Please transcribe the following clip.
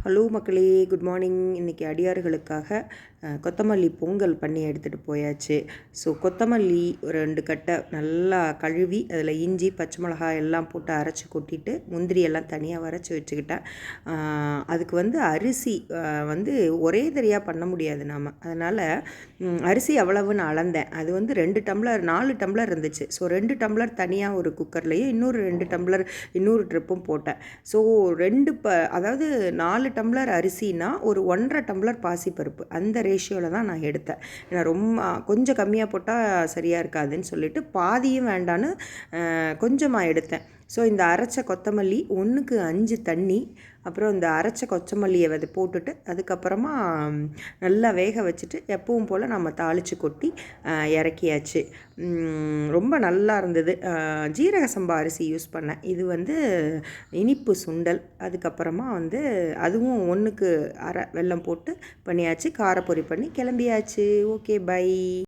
Hello மக்களே, good morning. இன்றைக்கி அடியார்களுக்காக கொத்தமல்லி பொங்கல் பண்ணி எடுத்துகிட்டு போயாச்சு. ஸோ கொத்தமல்லி ஒரு 2 கட்டை நல்லா கழுவி அதில் இஞ்சி பச்சை மிளகாய் எல்லாம் போட்டு அரைச்சி கொட்டிட்டு முந்திரி எல்லாம் தனியாக வரைச்சி வச்சுக்கிட்டேன். அதுக்கு அரிசி ஒரே தரியாக பண்ண முடியாது நாம். அதனால் அரிசி எவ்வளவுன்னு அளந்தேன். அது 2 டம்ளர் 4 டம்ளர் இருந்துச்சு. ஸோ 2 டம்ளர் தனியாக ஒரு குக்கர்லேயே இன்னொரு 2 டம்ளர் இன்னொரு ட்ரிப்பும் போட்டேன். ஸோ அதாவது 4 டம்ளர் அரிசினா ஒரு 1.5 டம்ளர் பாசிப்பருப்பு, அந்த ரேஷியோவில் தான் நான் எடுத்தேன். ஏன்னா கொஞ்சம் கம்மியாக போட்டால் சரியாக இருக்காதுன்னு சொல்லிட்டு பாதியும் வேண்டான்னு கொஞ்சமாக எடுத்தேன். ஸோ இந்த அரைச்ச கொத்தமல்லி 1க்கு 5 தண்ணி, அப்புறம் இந்த அரைச்ச கொத்தமல்லியை போட்டுட்டு அதுக்கப்புறமா நல்லா வேக வச்சுட்டு எப்பவும் போல் நம்ம தாளித்து கொட்டி இறக்கியாச்சு. ரொம்ப நல்லா இருந்தது. ஜீரக சம்பா அரிசி யூஸ் பண்ணேன். இது இனிப்பு சுண்டல். அதுக்கப்புறமா அதுவும் 1க்கு 1/2 வெல்லம் போட்டு பண்ணியாச்சு. காரப்பொரி பண்ணி கிளம்பியாச்சு. Okay, by.